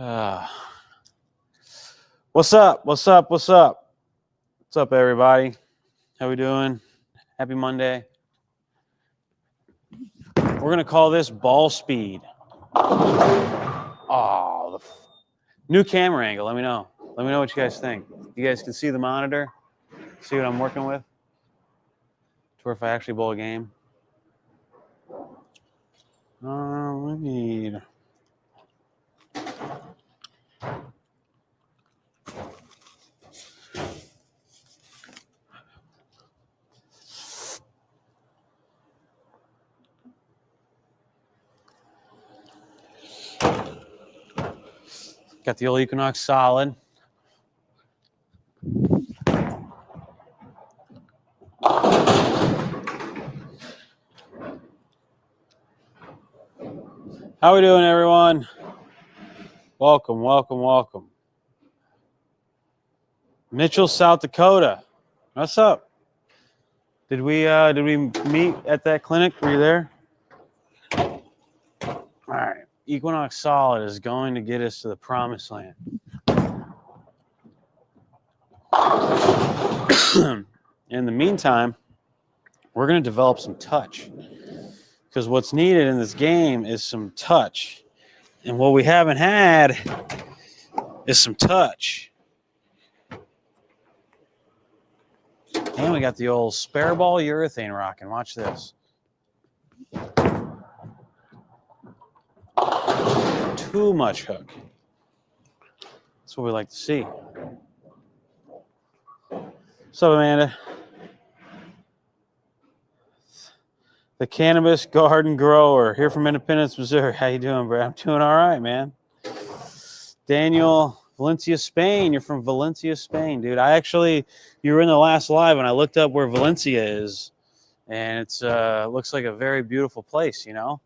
What's up? What's up? What's up? What's up, everybody? How we doing? Happy Monday. We're going to call this ball speed. Oh, the new camera angle. Let me know. Let me know what you guys think. You guys can see the monitor, see what I'm working with, to where if I actually bowl a game. We need... Got the old Equinox solid. How we doing, everyone? Welcome, welcome, welcome. Mitchell, South Dakota. What's up? Did we meet at that clinic? Were you there? All right. Equinox solid is going to get us to the promised land. In the meantime, we're going to develop some touch, because what's needed in this game is some touch, and what we haven't had is some touch. And we got the old spare ball urethane rocking. Watch this. Too much hook. That's what we like to see. What's up, Amanda? The Cannabis Garden Grower here from Independence, Missouri. How you doing, bro? I'm doing all right, man. Daniel, Valencia, Spain. You're from Valencia, Spain, dude. You were in the last live, and I looked up where Valencia is, and it's looks like a very beautiful place, you know?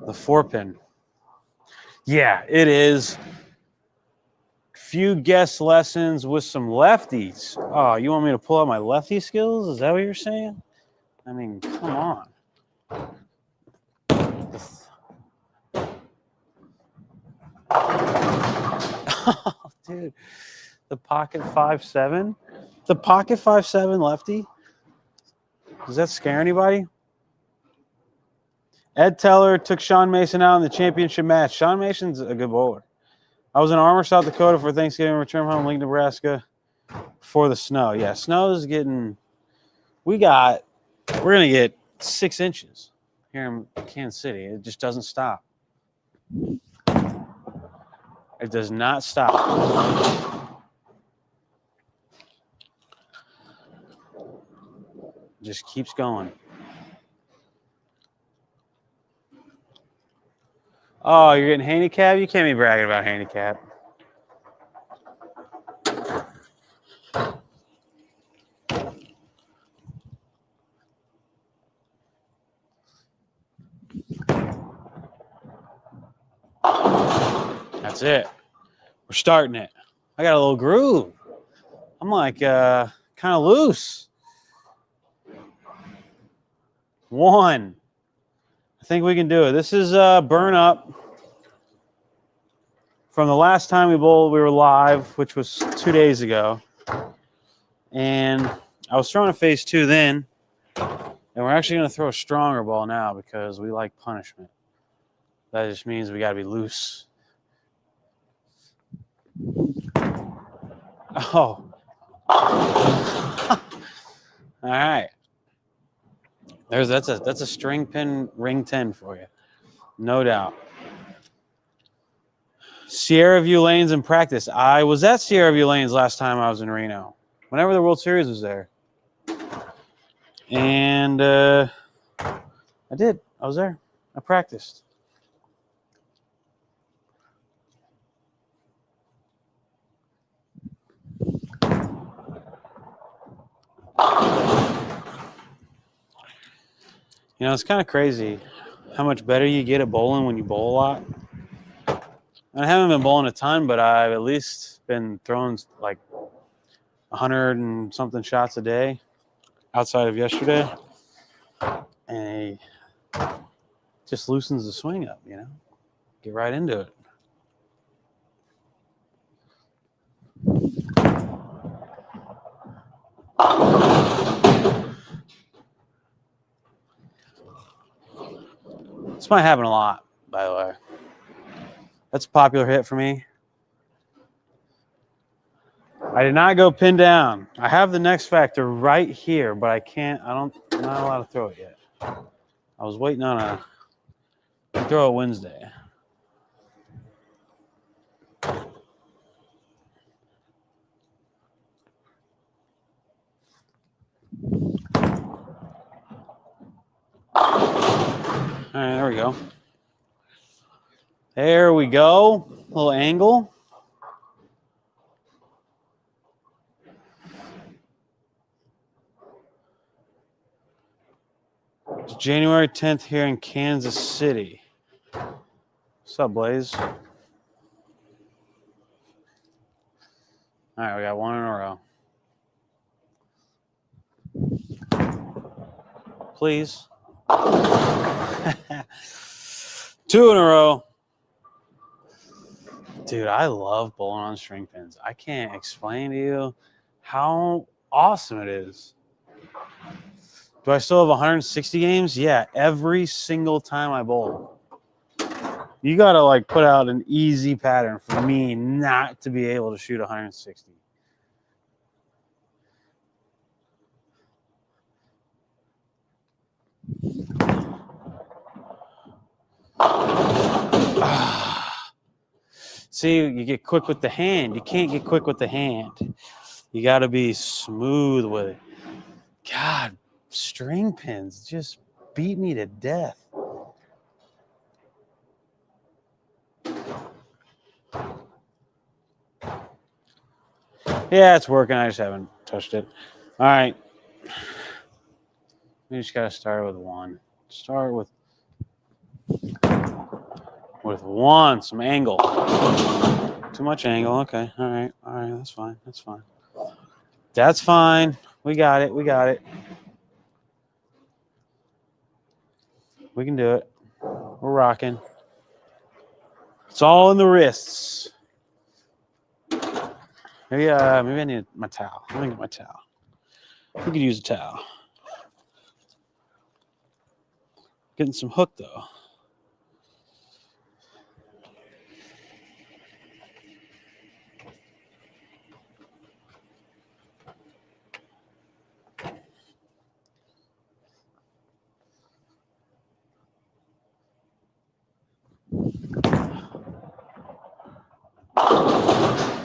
The 4-pin. Yeah, it is. Few guest lessons with some lefties. Oh, you want me to pull out my lefty skills? Is that what you're saying? I mean, come on. Oh, dude. The pocket 5.7? The pocket 5.7 lefty? Does that scare anybody? Ed Teller took Sean Mason out in the championship match. Sean Mason's a good bowler. I was in Armour, South Dakota for Thanksgiving, returned home, Lincoln, Nebraska for the snow. Yeah, snow is getting, we're going to get 6 inches here in Kansas City. It just doesn't stop. It does not stop. It just keeps going. Oh, you're getting handicap? You can't be bragging about handicap. That's it. We're starting it. I got a little groove. I'm like kind of loose. 1. I think we can do it. This is burn up from the last time we bowled. We were live, which was 2 days ago. And I was throwing a phase 2 then. And we're actually going to throw a stronger ball now because we like punishment. That just means we got to be loose. Oh. All right. That's a string pin ring 10 for you. No doubt. Sierra View Lanes in practice. I was at Sierra View Lanes last time I was in Reno, whenever the World Series was there. And I did. I was there. I practiced. You know, it's kind of crazy how much better you get at bowling when you bowl a lot. I haven't been bowling a ton, but I've at least been throwing like 100 and something shots a day. outside of yesterday, and he just loosens the swing up, you know? Get right into it. This might happen a lot, by the way. That's a popular hit for me. I did not go pin down. I have the next factor right here, but I'm not allowed to throw it yet. I was waiting on a throw it Wednesday. All right, there we go. There we go. A little angle. It's January 10th here in Kansas City. What's up, Blaze? All right, we got one in a row. Please. 2 in a row. Dude, I love bowling on string pins. I can't explain to you how awesome it is. Do I still have 160 games? Yeah, every single time I bowl. You got to like put out an easy pattern for me not to be able to shoot 160. See, you get quick with the hand. You can't get quick with the hand. You got to be smooth with it. God, string pins just beat me to death. Yeah, it's working. I just haven't touched it. All right. We just got to start with one. Start with one. Some angle. Too much angle. Okay. All right. That's fine. That's fine. We got it. We can do it. We're rocking. It's all in the wrists. Maybe I need my towel. Let me get my towel. We could use a towel. Getting some hook though.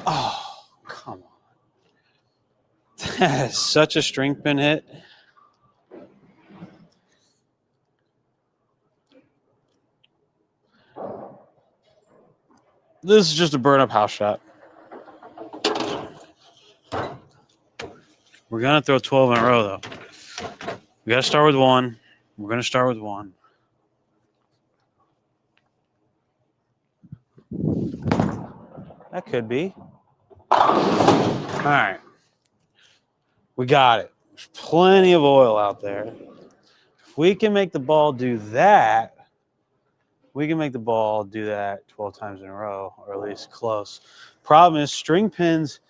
Oh, come on. That is such a string pin hit. This is just a burn up house shot. We're going to throw 12 in a row, though. We got to start with one. We're going to start with one. That could be. All right. We got it. There's plenty of oil out there. If we can make the ball do that, we can make the ball do that 12 times in a row, or at least close. Problem is, string pins,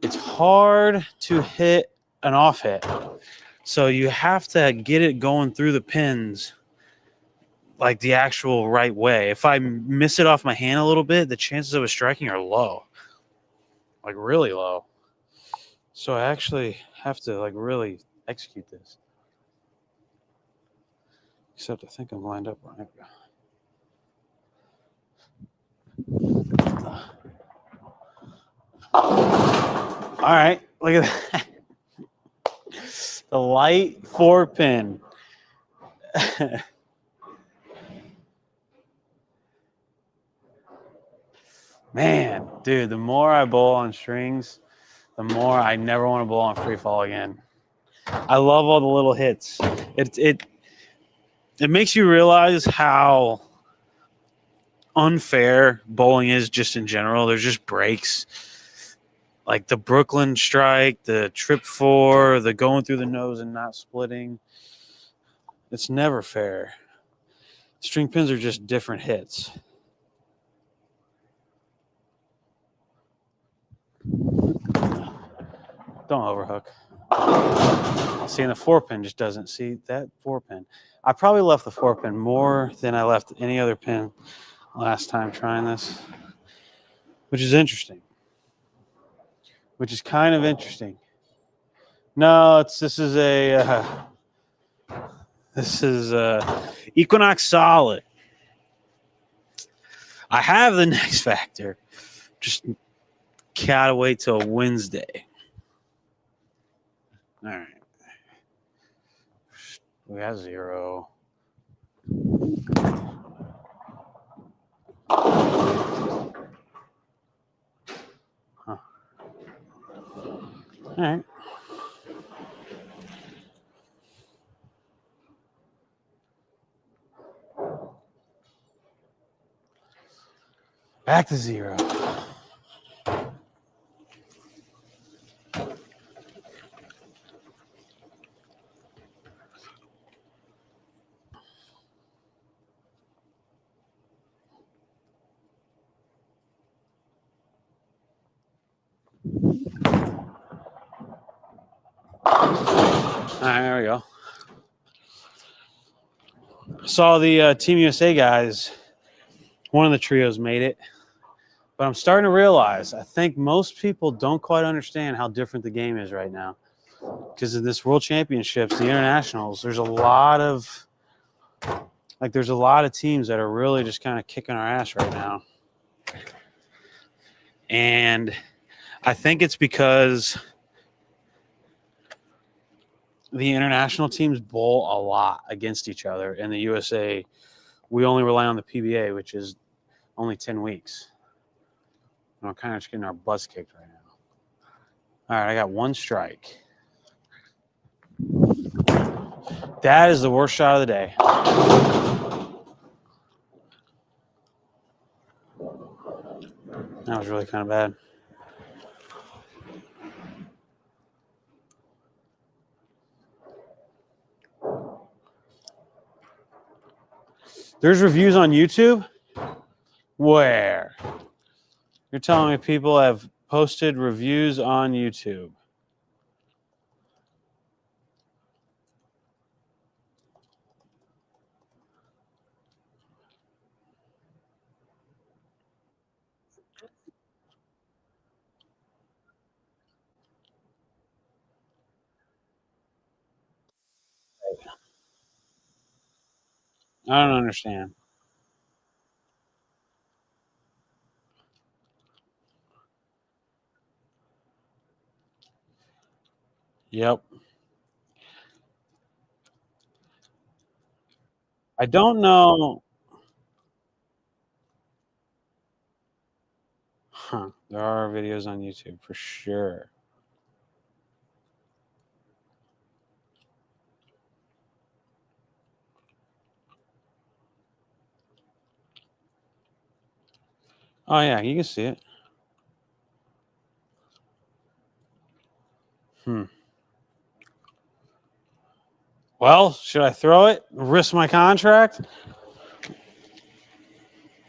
it's hard to hit an off hit. So you have to get it going through the pins like the actual right way. If I miss it off my hand a little bit, the chances of it striking are low. Like really low. So I actually have to like really execute this. Except I think I'm lined up right. All right, look at that. The light 4-pin. Man, dude, the more I bowl on strings, the more I never want to bowl on free fall again. I love all the little hits. It makes you realize how unfair bowling is just in general. There's just breaks. like the Brooklyn strike, the trip 4, the going through the nose and not splitting. It's never fair. String pins are just different hits. Don't overhook. See, and the 4-pin just doesn't see that 4-pin. I probably left the 4-pin more than I left any other pin last time trying this, which is interesting. Which is kind of interesting. No, this is Equinox Solid. I have the Next Factor. Just gotta wait till Wednesday. All right. We got 0. Huh. All right. Back to 0. All right, there we go. Saw the Team USA guys. One of the trios made it. But I'm starting to realize, I think most people don't quite understand how different the game is right now. Because of this World Championships, the internationals, there's a lot of teams that are really just kind of kicking our ass right now. And I think it's because the international teams bowl a lot against each other. And the USA, we only rely on the PBA, which is only 10 weeks. And we're kind of just getting our butts kicked right now. All right, I got 1 strike. That is the worst shot of the day. That was really kind of bad. There's reviews on YouTube? Where? You're telling me people have posted reviews on YouTube? I don't understand. Yep. I don't know. Huh. There are videos on YouTube for sure. Oh, yeah, you can see it. Well, should I throw it? Risk my contract?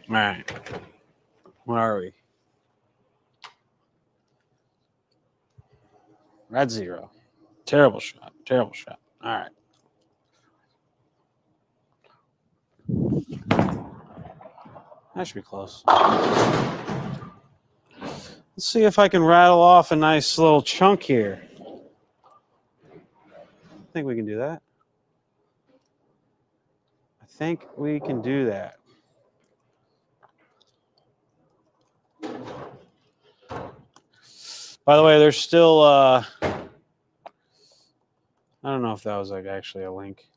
All right. Where are we? We're at 0. Terrible shot. Terrible shot. All right. That should be close. Let's see if I can rattle off a nice little chunk here. I think we can do that. I think we can do that. By the way, there's still, I don't know if that was like actually a link.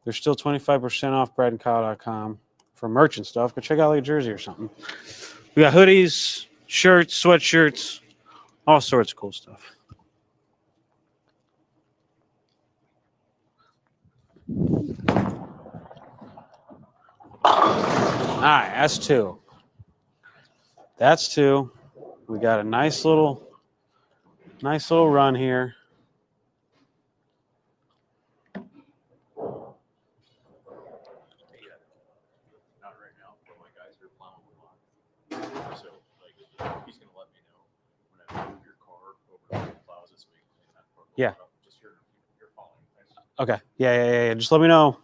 There's still 25% off bradandkyle.com for merch and stuff. Go check out like a jersey or something. We got hoodies, shirts, sweatshirts, all sorts of cool stuff. All right, that's 2. That's 2. We got a nice little run here. Yeah. Okay. Yeah. Just let me know.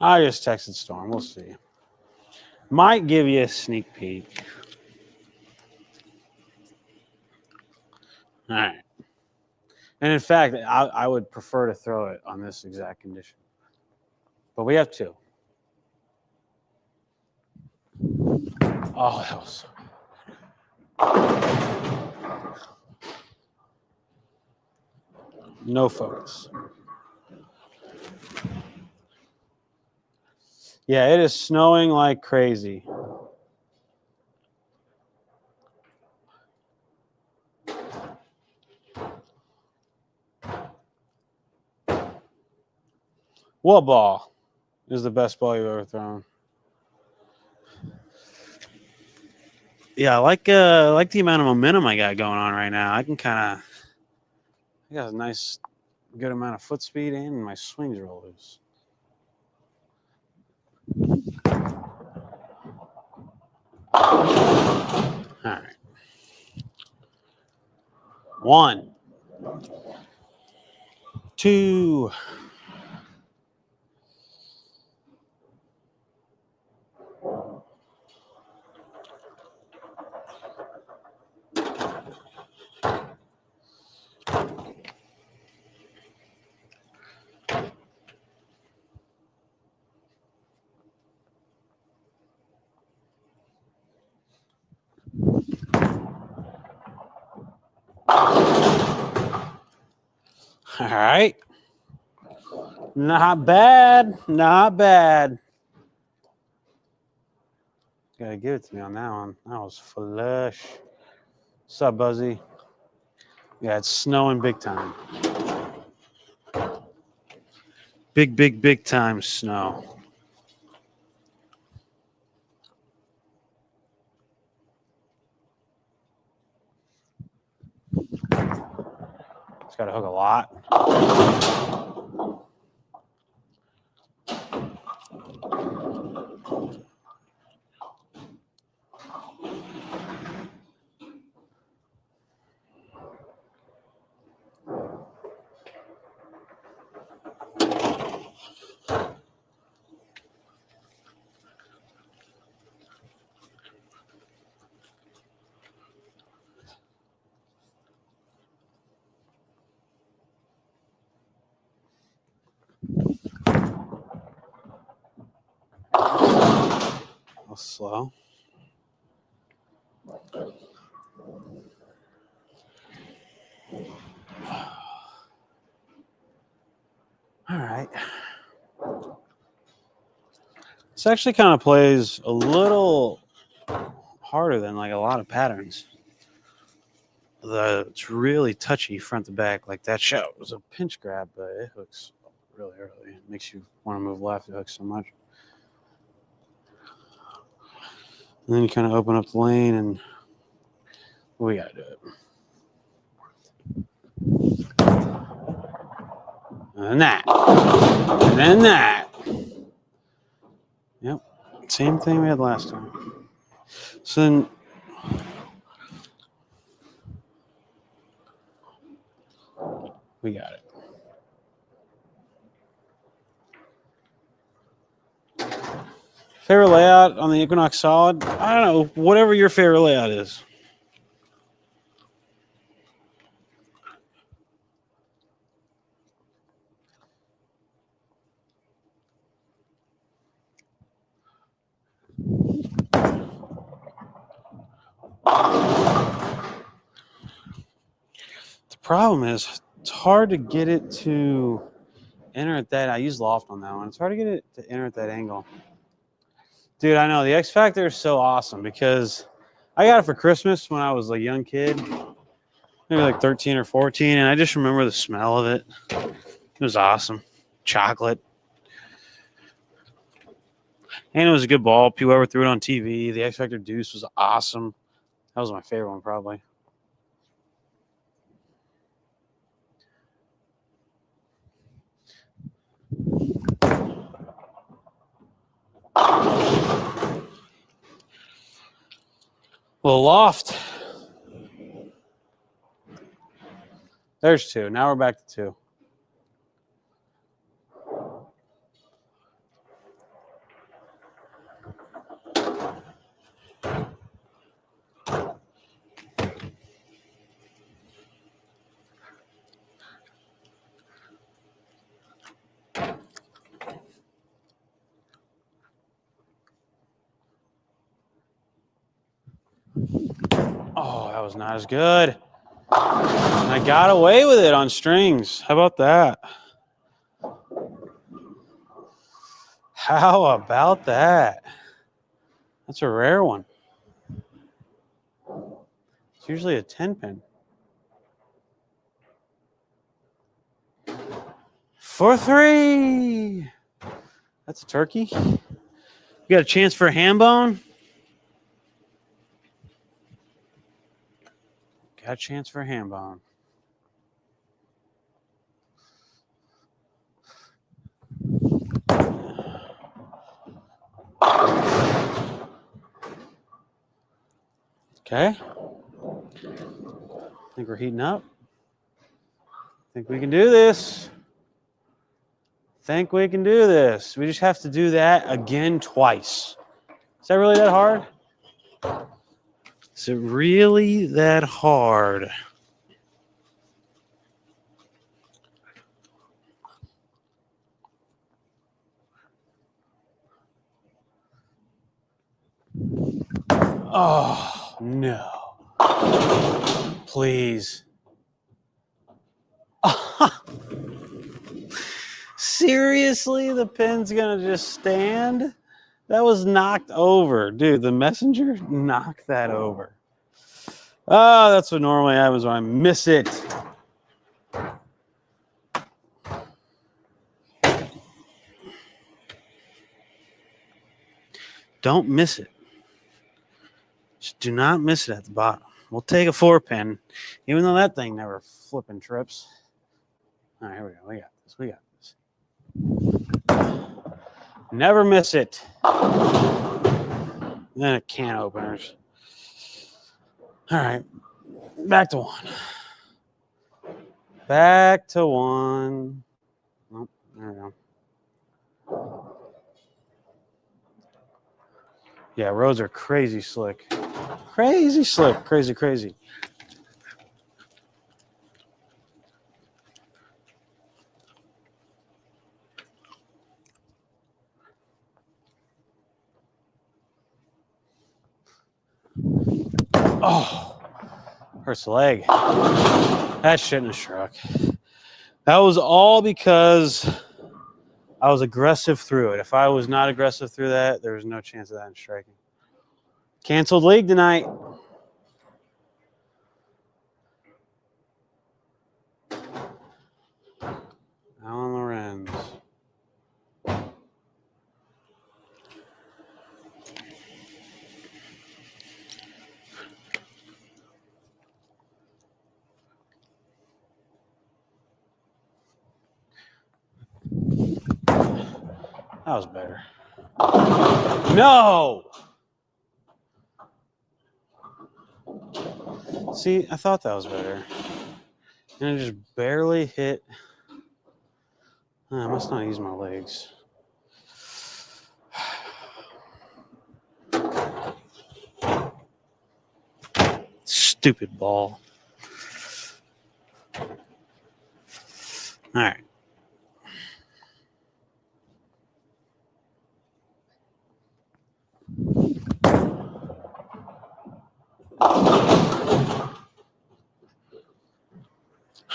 I just texted Storm. We'll see. Might give you a sneak peek. All right. And in fact, I would prefer to throw it on this exact condition. But we have two. Oh, that was... No focus. Yeah, it is snowing like crazy. What ball is the best ball you've ever thrown? Yeah, I like the amount of momentum I got going on right now. I got a nice, good amount of foot speed and my swings real loose. All right. 1, 2. All right. Not bad. Not bad. Gotta give it to me on that one. That was flush. What's up, Buzzy? Yeah, it's snowing big time. Big time snow. It's got to hook a lot. Slow. All right. This actually kind of plays a little harder than like a lot of patterns. It's really touchy front to back. Like that shot was a pinch grab, but it hooks really early. It makes you want to move left. It hooks so much. And then you kind of open up the lane and we got to do it. And that. And then that. Yep. Same thing we had last time. So then we got it. Favorite layout on the Equinox Solid? I don't know. Whatever your favorite layout is. The problem is it's hard to get it to enter at that. I use loft on that one. It's hard to get it to enter at that angle. Dude, I know. The X Factor is so awesome because I got it for Christmas when I was a young kid. Maybe like 13 or 14. And I just remember the smell of it. It was awesome. Chocolate. And it was a good ball. Whoever threw it on TV. The X Factor Deuce was awesome. That was my favorite one, probably. Well, loft. There's 2. Now we're back to 2. Oh, that was not as good. I got away with it on strings. How about that? How about that? That's a rare one. It's usually a 10-pin. For 3. That's a turkey. You got a chance for a ham bone? Got a chance for a ham bone. Okay. I think we're heating up. I think we can do this. We just have to do that again twice. Is that really that hard? Is it really that hard? Oh, no. Please. Seriously, the pin's going to just stand? That was knocked over. Dude, the messenger knocked that over. Oh, that's what normally happens when I miss it. Don't miss it. Just do not miss it at the bottom. We'll take a 4-pin, even though that thing never flipping trips. All right, here we go. We got this. Never miss it. Then a can openers. All right, back to 1. Back to 1. Nope, there we go. Yeah, roads are crazy slick. Crazy slick. Crazy. Oh, hurts the leg. That shouldn't have struck. That was all because I was aggressive through it. If I was not aggressive through that, there was no chance of that in striking. Canceled league tonight. Alan Lorenz. That was better. No! See, I thought that was better. And I just barely hit. I must not use my legs. Stupid ball. All right.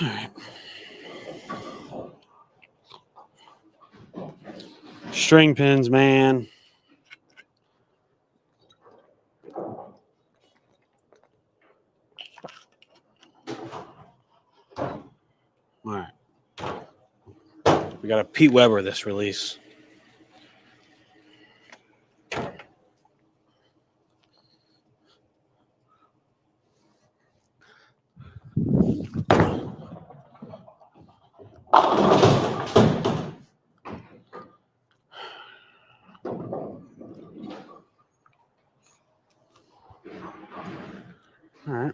All right. string pins, man. All right. We got a Pete Weber this release. All right.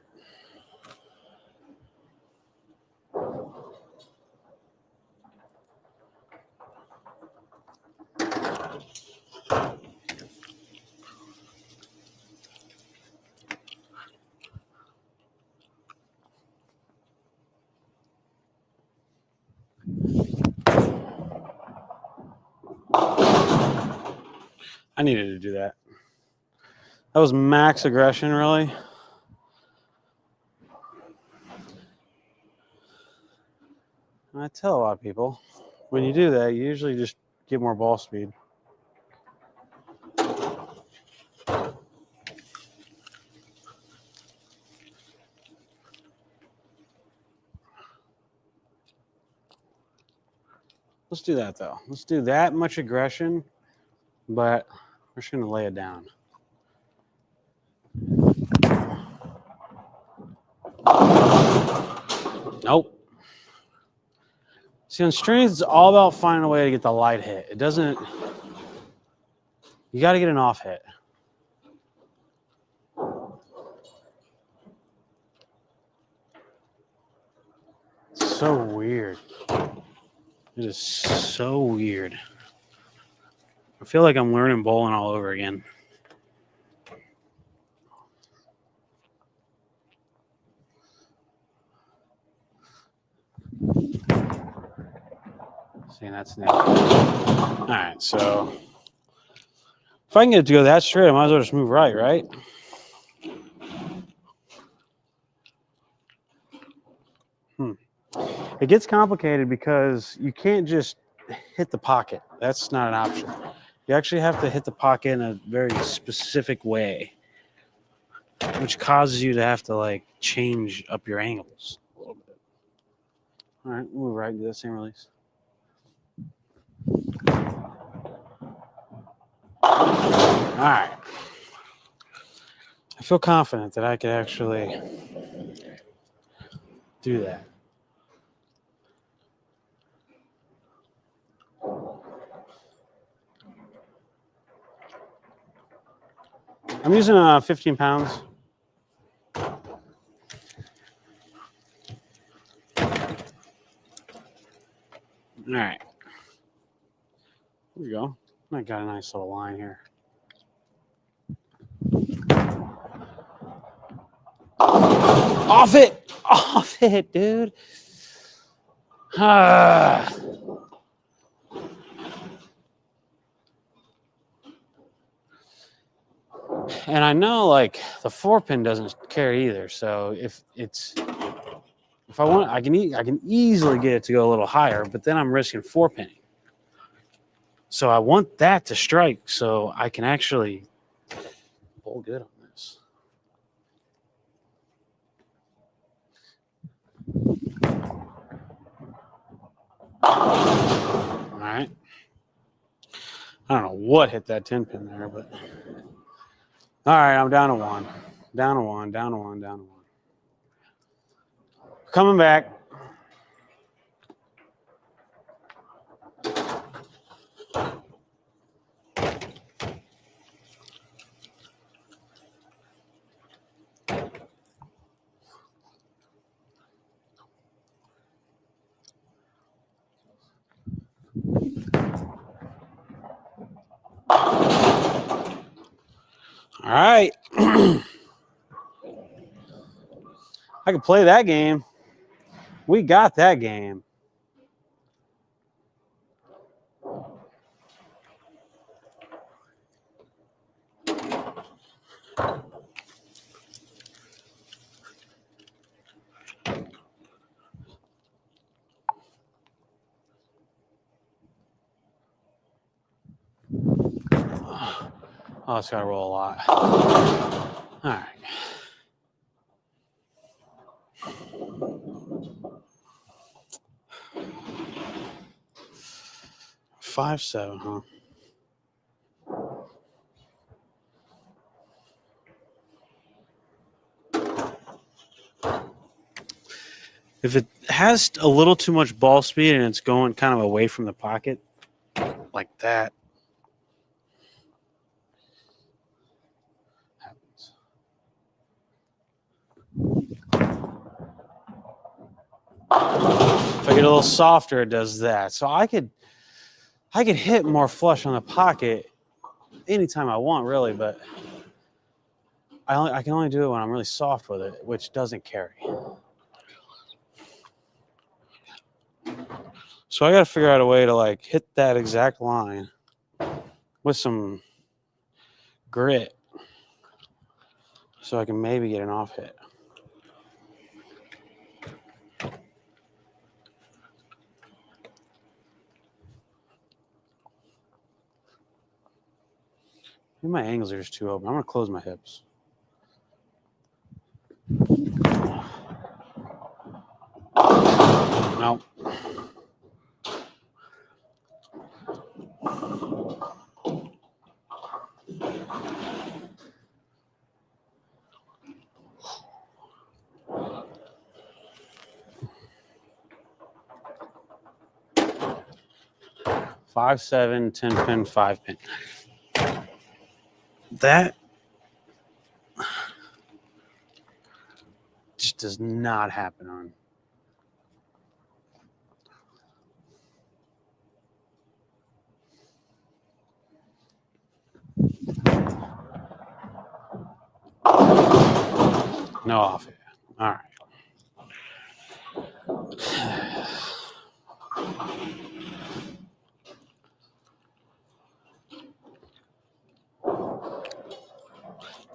I needed to do that. That was max aggression, really. I tell a lot of people, when you do that, you usually just get more ball speed. Let's do that, though. Let's do that much aggression, but we're just going to lay it down. Nope. See, on strings, it's all about finding a way to get the light hit. It doesn't... You got to get an off hit. It's so weird. It is so weird. I feel like I'm learning bowling all over again. See, that's neat. All right, so if I can get it to go that straight, I might as well just move right? It gets complicated because you can't just hit the pocket. That's not an option. You actually have to hit the pocket in a very specific way, which causes you to have to like change up your angles a little bit. All right, we'll move right into that same release. All right. I feel confident that I could actually do that. I'm using 15 pounds. All right. Here we go. I got a nice little line here. Off it, dude. And I know like the 4-pin doesn't carry either. So if I want, I can easily get it to go a little higher, but then I'm risking 4-pinning. So I want that to strike so I can actually bowl good on this. All right. I don't know what hit that 10-pin there, but all right, I'm down to one. Down to one. Coming back. All right. I can play that game. We got that game. Oh, it's got to roll a lot. All right. Five, 7, huh? If it has a little too much ball speed and it's going kind of away from the pocket, like that, happens. If I get a little softer, it does that. So I could hit more flush on the pocket anytime I want, really, but I can only do it when I'm really soft with it, which doesn't carry. So I got to figure out a way to like hit that exact line with some grit so I can maybe get an off hit. Maybe my angles are just too open. I'm going to close my hips. No. Five, 7, 10 pin, 5 pin. That just does not happen on. No off hit. All right.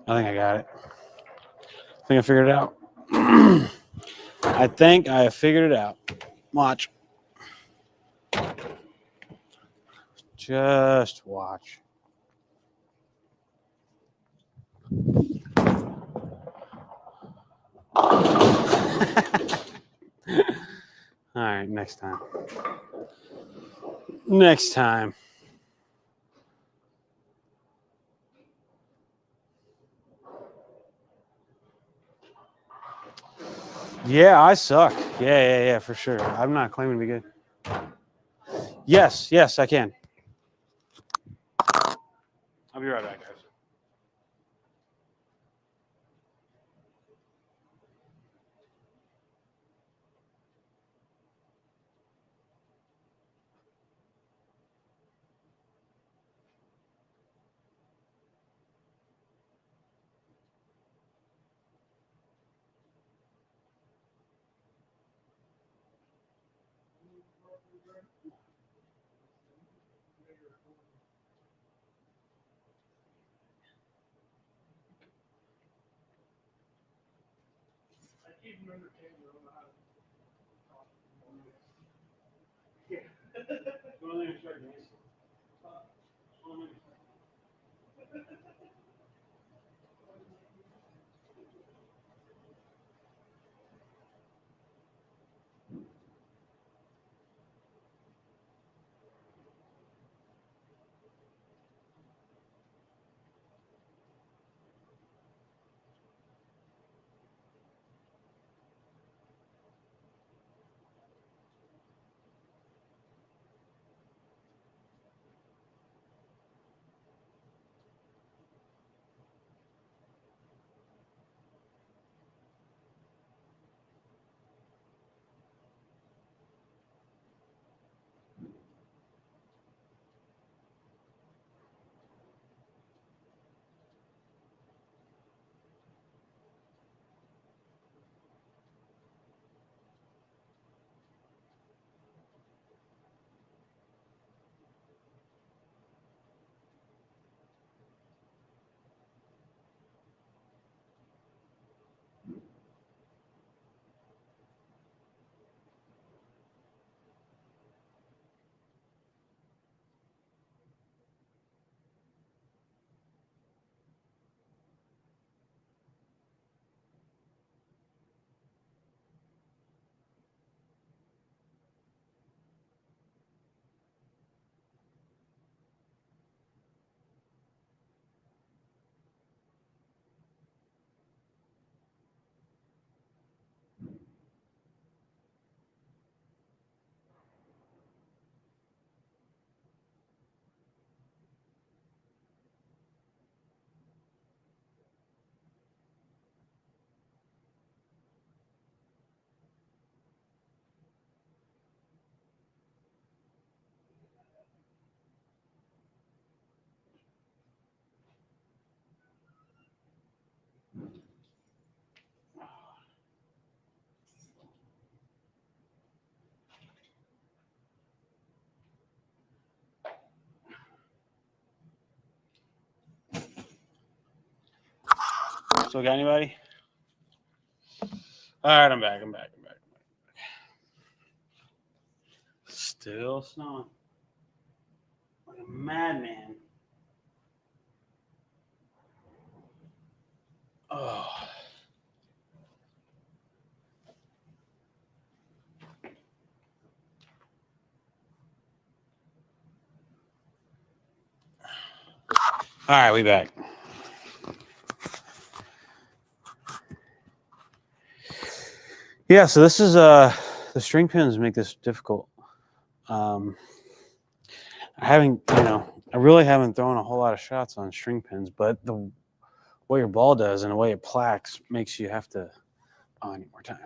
I think I got it. I think I figured it out. I think I have figured it out. Watch. Just watch. All right, next time. Next time. Yeah, I suck. Yeah, for sure. I'm not claiming to be good. Yes, I can. I'll be right back, guys. Still got anybody? All right, I'm back. Still snowing. Like a madman. Oh. All right, we back. Yeah, so this is the string pins make this difficult. I really haven't thrown a whole lot of shots on string pins, but the way your ball does and the way it plaques makes you have to. Oh, I need more time.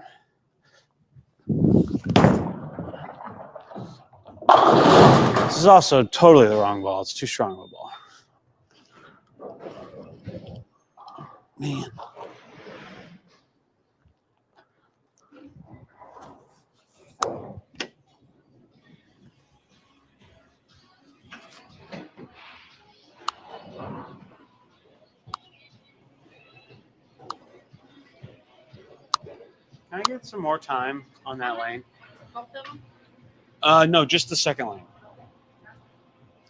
This is also totally the wrong ball. It's too strong of a ball. Man. Can I get some more time on that lane? Both of them? No, just the second lane.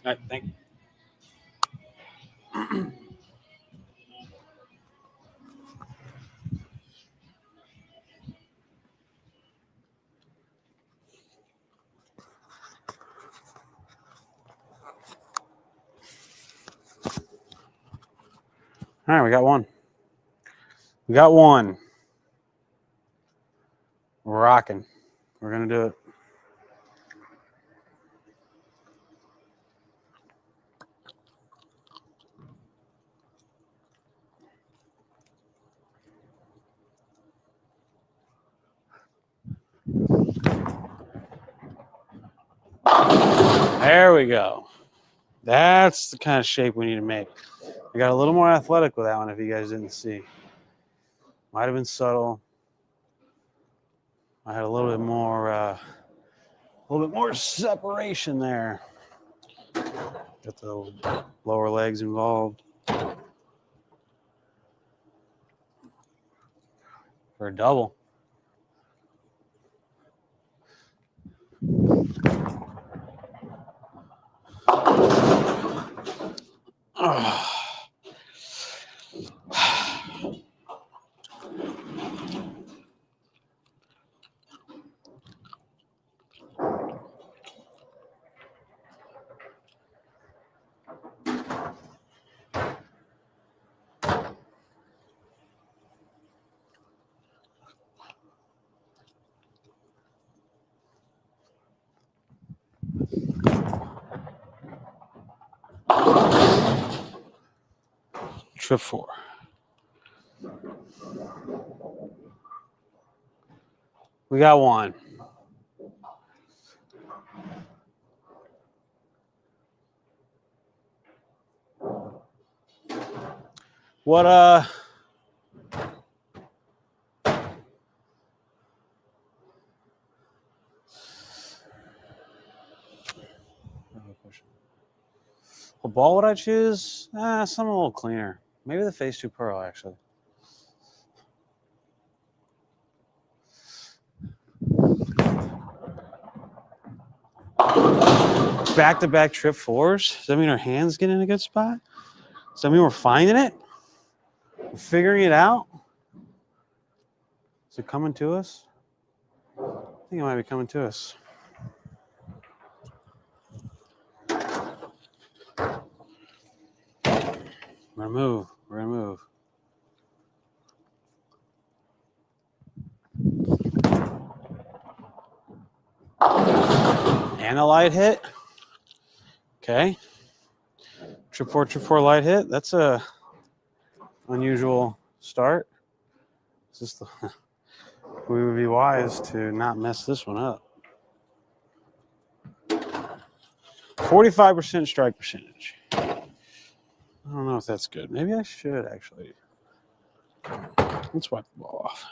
All right, thank you. All right, we got one. We're rocking. We're going to do it. There we go. That's the kind of shape we need to make. I got a little more athletic with that one if you guys didn't see. Might have been subtle. I had a little bit more separation there. Got the lower legs involved. For a double. Oh. Trip 4. We got one. What what ball would I choose? Something a little cleaner. Maybe the Phase 2 Pearl, actually. Back-to-back trip 4s? Does that mean our hands get in a good spot? Does that mean we're finding it? We're figuring it out? Is it coming to us? I think it might be coming to us. We're gonna move. And a light hit. Okay. Trip 4 light hit. That's a unusual start. It's just we would be wise to not mess this one up. 45% strike percentage. I don't know if that's good. Maybe I should actually. Let's wipe the ball off.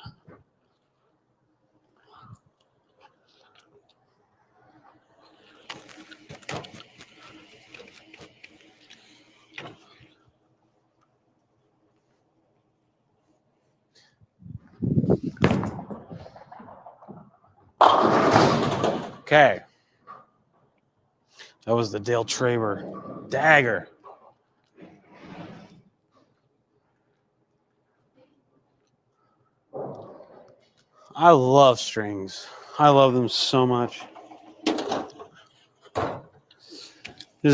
Okay. That was the Dale Traber dagger. I love strings. I love them so much. This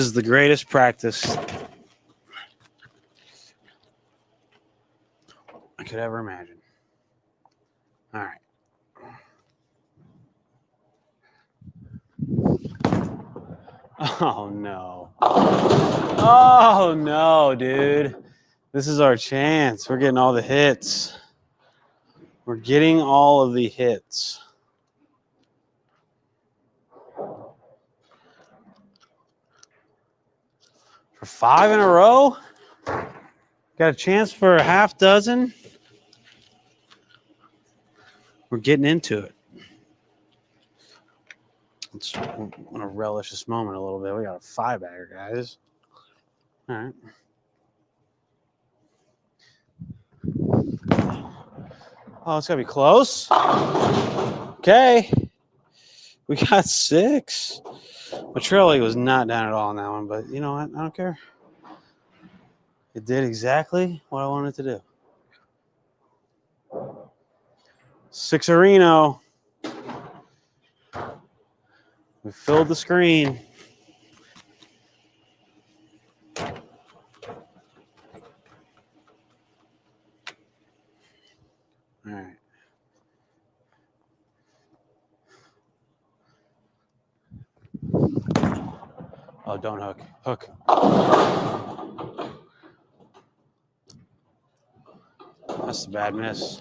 is the greatest practice I could ever imagine. All right. Oh, no. Oh, no, dude. This is our chance. We're getting all the hits. We're getting all of the hits. For 5 in a row? Got a chance for a half dozen? We're getting into it. I want to relish this moment a little bit. We got a 5-bagger, guys. All right. Oh, it's got to be close. Okay. We got 6. My trail leg was not down at all on that one, but you know what? I don't care. It did exactly what I wanted it to do. 6-er-ino. We filled the screen. All right. Oh, don't hook. Hook. That's a bad miss.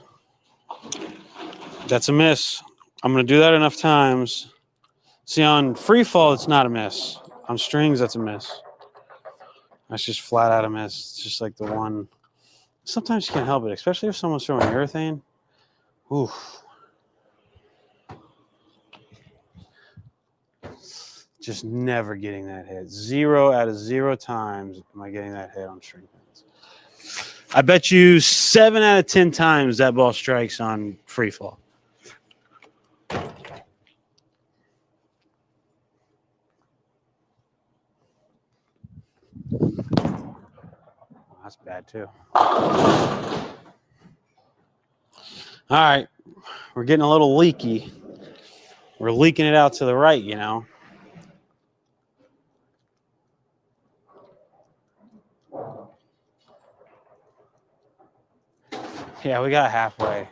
That's a miss. I'm going to do that enough times. See, on free fall, it's not a miss. On strings, that's a miss. That's just flat out a miss. It's just like the one. Sometimes you can't help it, especially if someone's throwing urethane. Oof. Just never getting that hit. 0 out of 0 times am I getting that hit on string pins. I bet you 7 out of 10 times that ball strikes on free fall. That's bad too. All right, we're getting a little leaky. We're leaking it out to the right, you know. Yeah, we got halfway.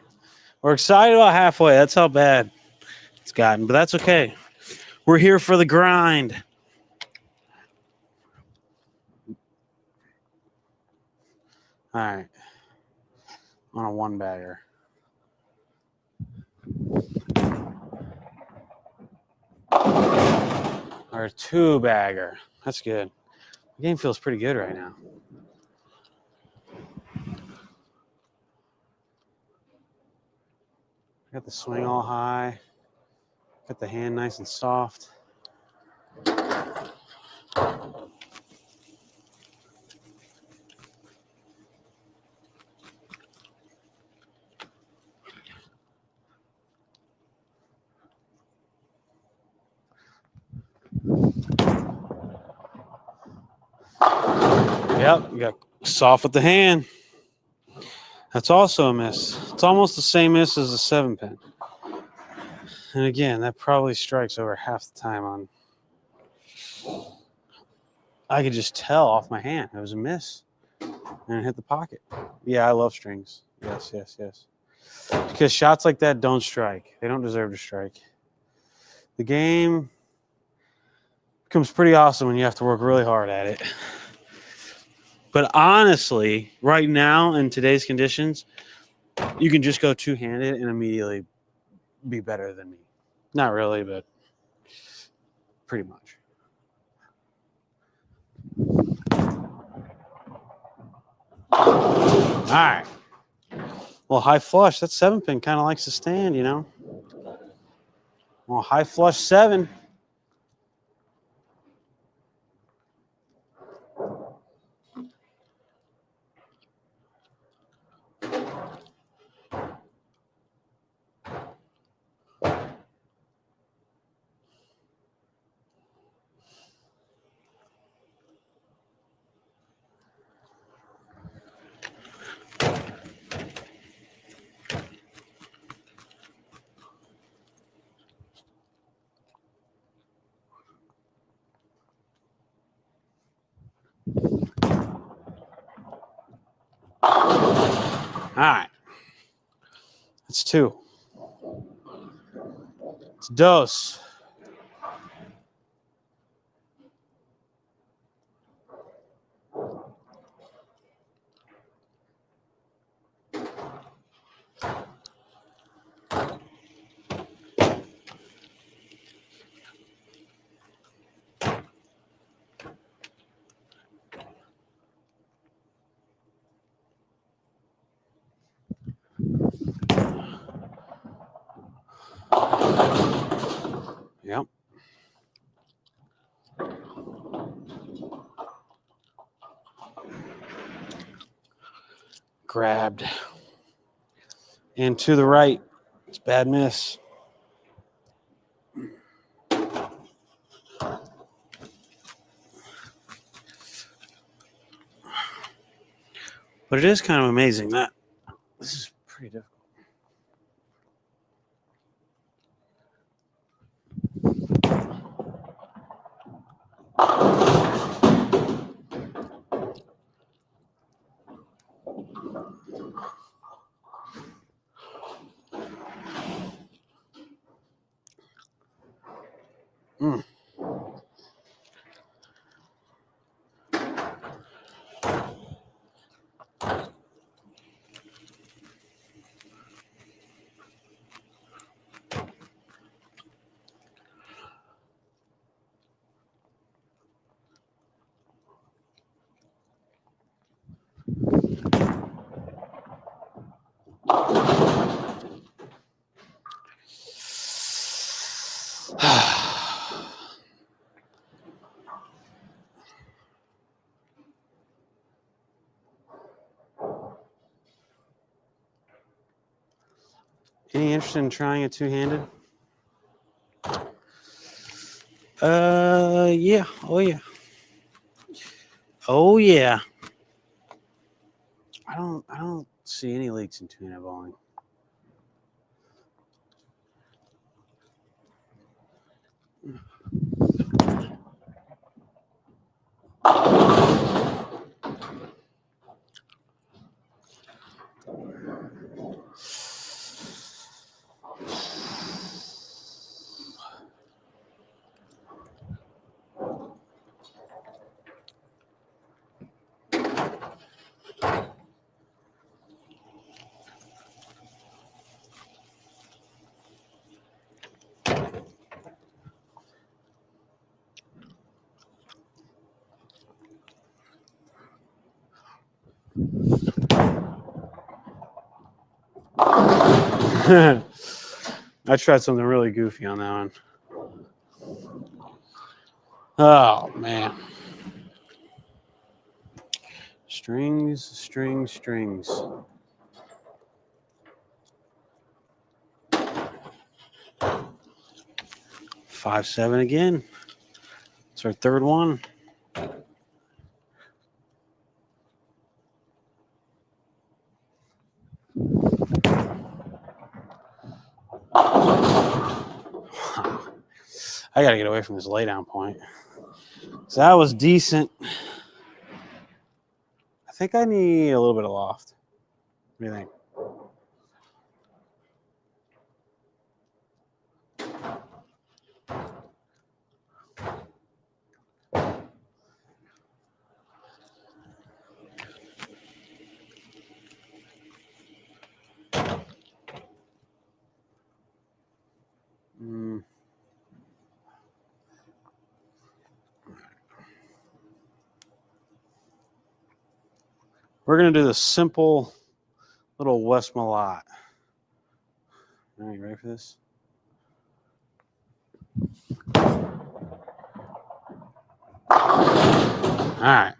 We're excited about halfway. That's how bad it's gotten, but that's okay. We're here for the grind. All right. On a 1-bagger. Or a 2-bagger. That's good. The game feels pretty good right now. Got the swing all high. Got the hand nice and soft. Yep, you got soft with the hand. That's also a miss. It's almost the same miss as the 7-pin. And again, that probably strikes over half the time on. I could just tell off my hand. It was a miss. And it hit the pocket. Yeah, I love strings. Yes, yes, yes. Because shots like that don't strike. They don't deserve to strike. The game becomes pretty awesome when you have to work really hard at it. But honestly, right now in today's conditions, you can just go 2-handed and immediately be better than me. Not really, but pretty much. All right. Well, high flush. That 7-pin kind of likes to stand, you know. Well, high flush 7. All right. That's 2. It's dos. Yep. Grabbed. And to the right. It's bad miss. But it is kind of amazing that this is pretty difficult. Mm. Any interest in trying a two-handed? Yeah. Oh, yeah. Oh, yeah. I don't see any leaks in two-handed bowling. I tried something really goofy on that one. Oh, man. Strings, strings, strings. 5-7 again. It's our third one. I got to get away from this laydown point. So that was decent. I think I need a little bit of loft. What do you think? We're going to do the simple little West Malott. All right, you ready for this? All right.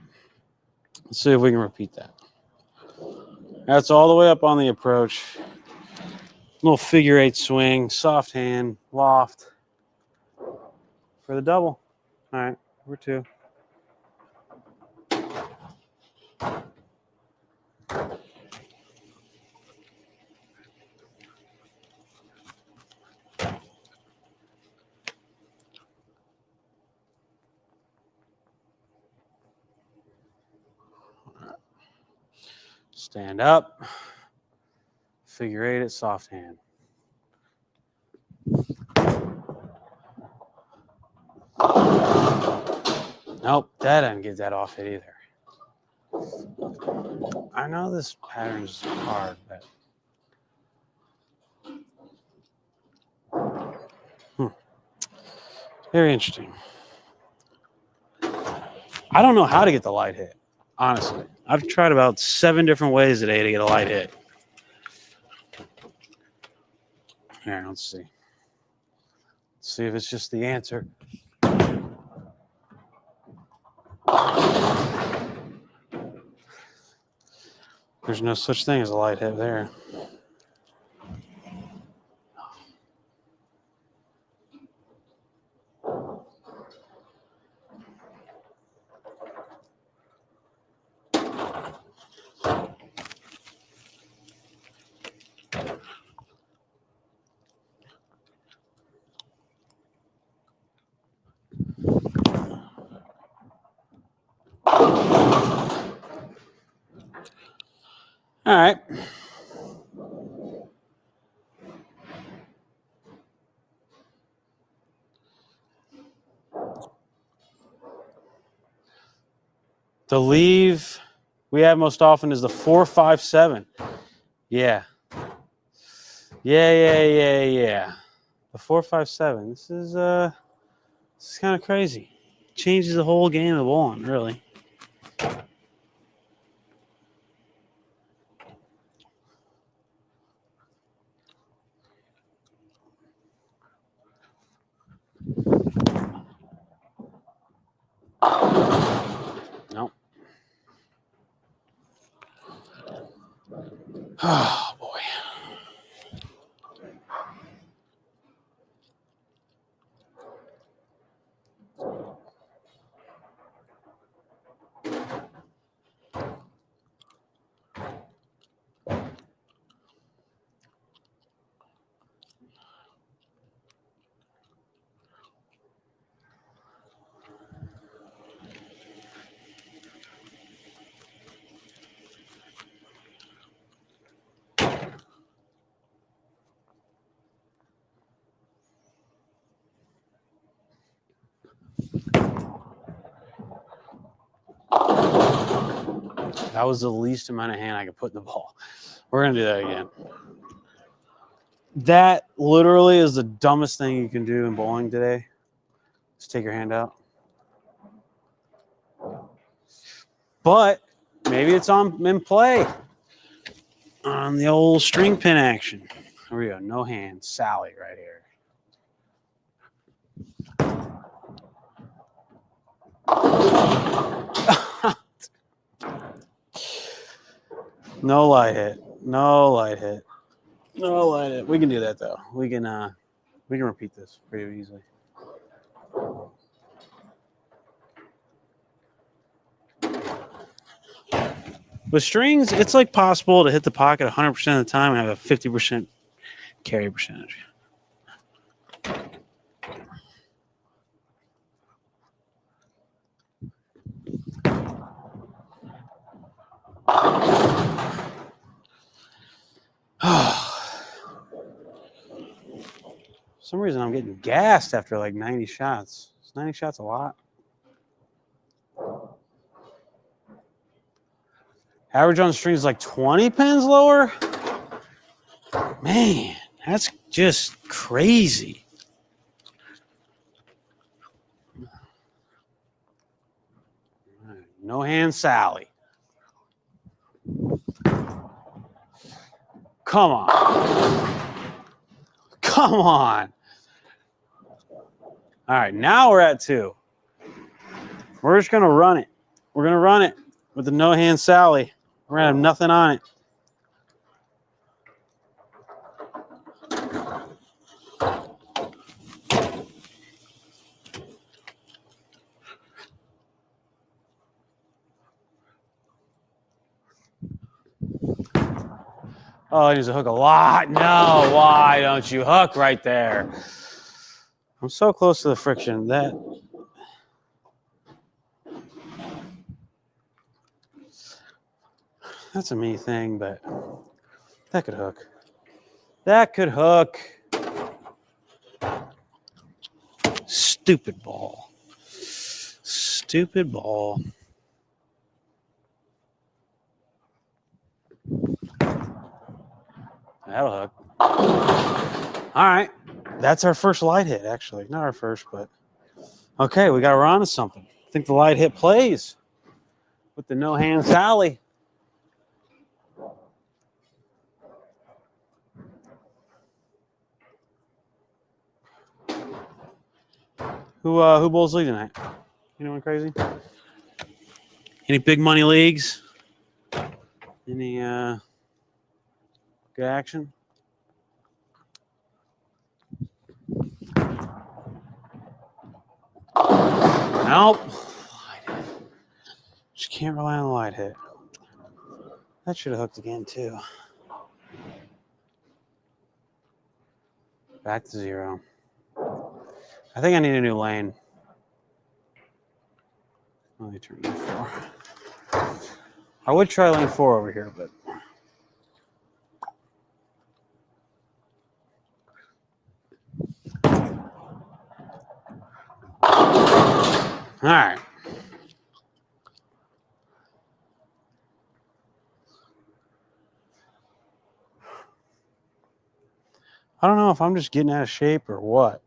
Let's see if we can repeat that. That's all the way up on the approach. Little figure 8 swing, soft hand, loft for the double. All right, number 2. Stand up. Figure 8 at soft hand. Nope, that didn't get that off it either. I know this pattern's hard, but very interesting. I don't know how to get the light hit, honestly. I've tried about 7 different ways today to get a light hit. Here, let's see. Let's see if it's just the answer. There's no such thing as a light hit there. All right. The leave we have most often is the 4-5-7. Yeah. Yeah. The 4-5-7. This is kind of crazy. Changes the whole game of bowling, really. Nope. Oh boy. That was the least amount of hand I could put in the ball. We're going to do that again. That literally is the dumbest thing you can do in bowling today. Just take your hand out. But maybe it's in play on the old string pin action. Here we go. No hand. Sally right here. No light hit. No light hit. No light hit. We can do that though. We can repeat this pretty easily. With strings, it's like possible to hit the pocket 100% of the time and have a 50% carry percentage. For some reason, I'm getting gassed after like 90 shots. Is 90 shots a lot? Average on strings like 20 pins lower? Man, that's just crazy. No hand Sally. Come on. Come on. All right, now we're at 2. We're just going to run it. We're going to run it with the no hand Sally. We're going to have nothing on it. Oh, he needs to hook a lot. No, why don't you hook right there? I'm so close to the friction. That's a me thing, but that could hook. That could hook. Stupid ball. Stupid ball. That'll hook. All right. That's our first light hit, actually. Not our first, but okay, we got around to something. I think the light hit plays with the no hand Sally. Who bowls league tonight? Anyone crazy? Any big money leagues? Any good action? Nope. Just can't rely on the light hit. That should have hooked again too. Back to 0. I think I need a new lane. Let me turn lane 4. I would try lane 4 over here, but all right. I don't know if I'm just getting out of shape or what.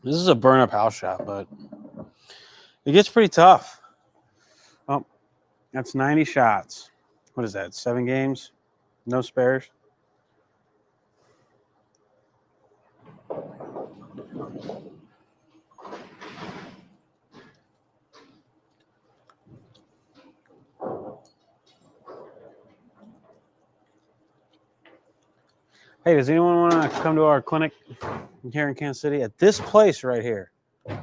This is a burn-up house shot, but it gets pretty tough. Oh, that's 90 shots. What is that, 7 games? No spares? Hey, does anyone want to come to our clinic here in Kansas City? At this place right here. I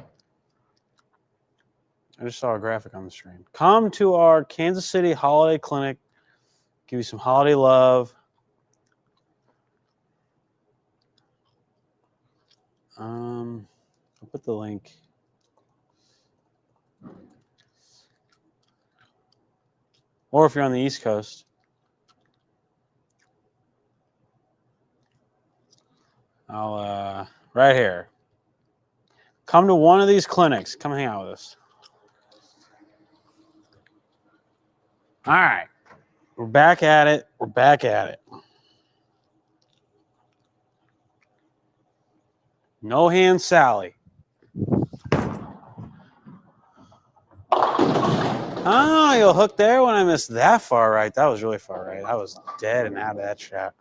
just saw a graphic on the screen. Come to our Kansas City holiday clinic. Give you some holiday love. I'll put the link. Or if you're on the East Coast, I'll right here. Come to one of these clinics. Come hang out with us. All right. We're back at it. We're back at it. No hand Sally. Oh, you'll hook there when I missed that far right. That was really far right. I was dead and out of that shot.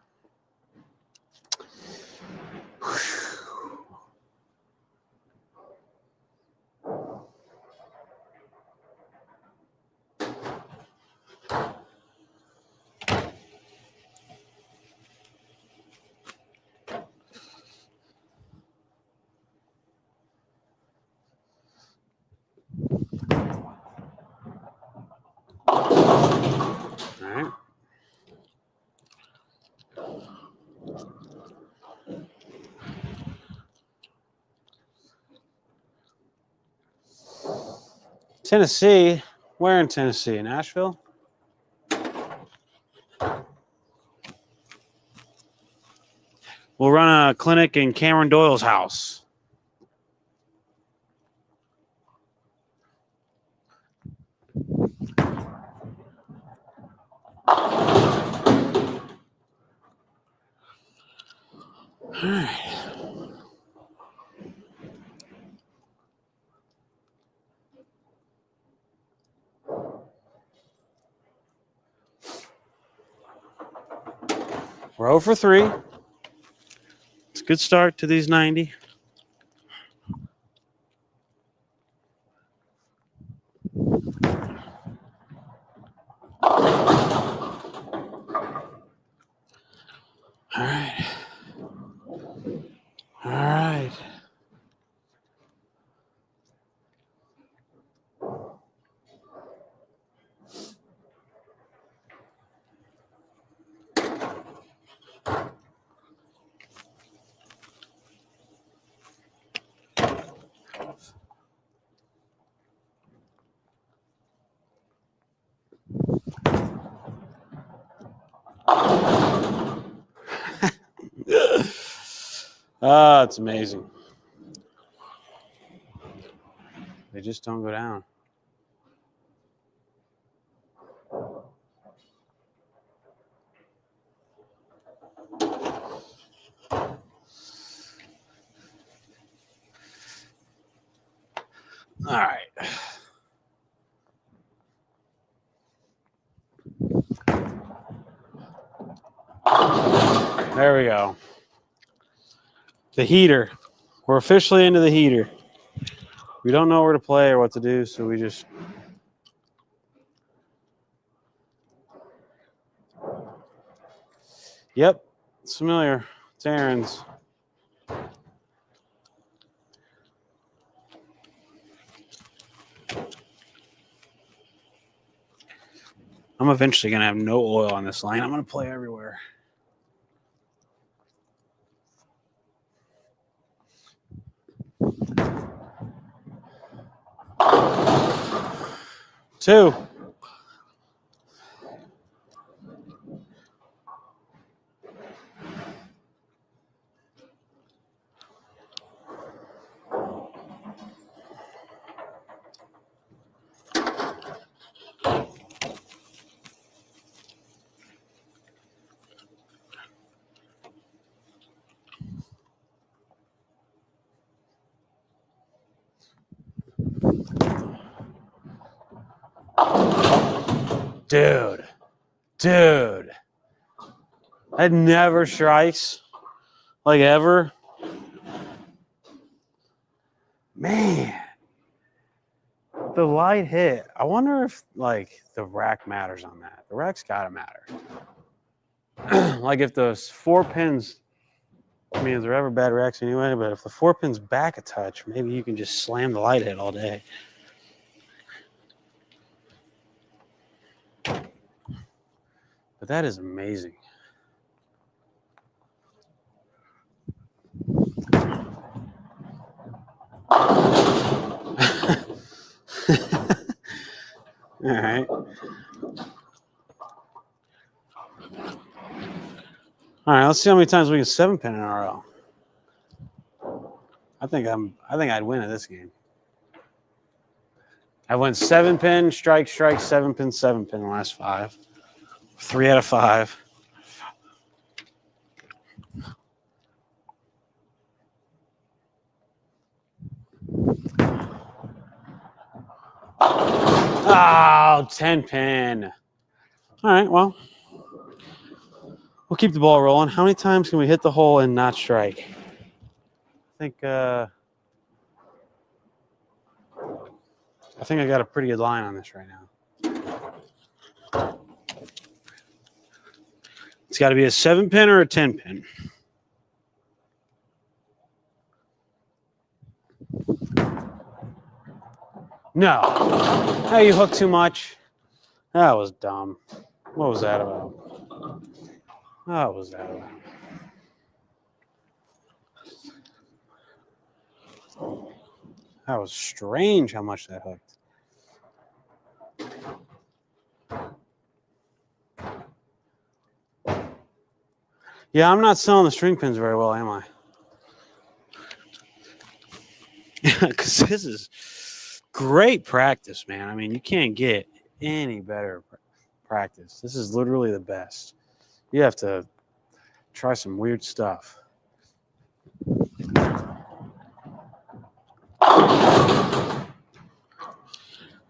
All right. Tennessee. Where in Tennessee? Nashville? We'll run a clinic in Cameron Doyle's house. All right. We're 0 for 3. It's a good start to these 90. All right. All right. Ah, it's amazing. They just don't go down. All right. There we go. The heater. We're officially into the heater. We don't know where to play or what to do, so we just... Yep, it's familiar. It's Aaron's. I'm eventually going to have no oil on this lane. I'm going to play everywhere. Two. Dude. That never strikes. Like ever. Man. The light hit. I wonder if, like, the rack matters on that. The rack's got to matter. Like, if those 4 pins... I mean, they're ever bad racks anyway, but if the 4 pins back a touch, maybe you can just slam the light hit all day. But that is amazing. All right. All right, let's see how many times we can 7-pin in a row. I think I'd win at this game. I went 7-pin, strike, 7-pin, 7-pin in the last 5. 3 out of 5. Oh, 10-pin. All right, well, we'll keep the ball rolling. How many times can we hit the hole and not strike? I think I got a pretty good line on this right now. It's got to be a 7-pin or a 10-pin. No. Oh, you hooked too much. That was dumb. What was that about? What was that about? That was strange how much that hooked. Yeah, I'm not selling the string pins very well, am I? Because this is great practice, man. I mean, you can't get any better practice. This is literally the best. You have to try some weird stuff.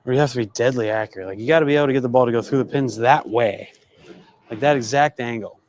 Or you have to be deadly accurate. Like, you got to be able to get the ball to go through the pins that way. Like that exact angle.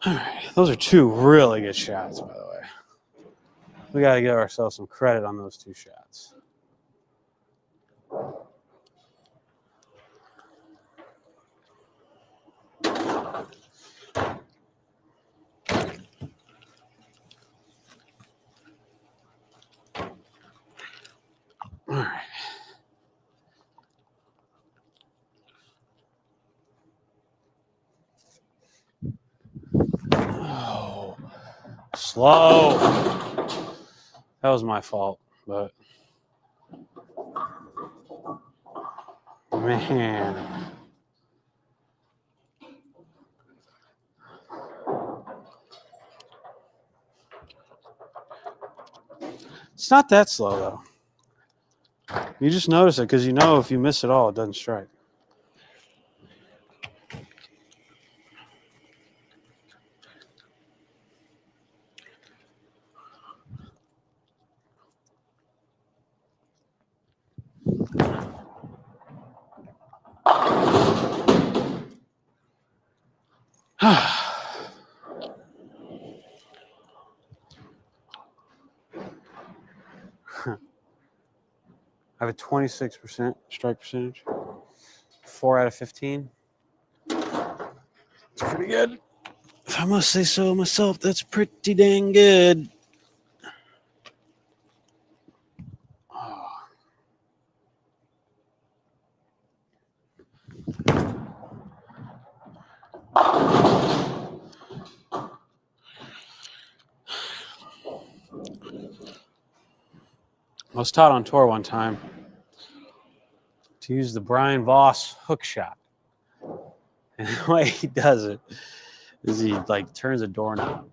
All right, those are 2 really good shots, by the way. We got to give ourselves some credit on those 2 shots. Slow. That was my fault, but man. It's not that slow, though. You just notice it because you know if you miss it all, it doesn't strike. I have a 26% strike percentage. 4 out of 15. It's pretty good. If I must say so myself, that's pretty dang good. Oh. I was taught on tour one time to use the Brian Voss hook shot. And the way he does it is he like turns a doorknob.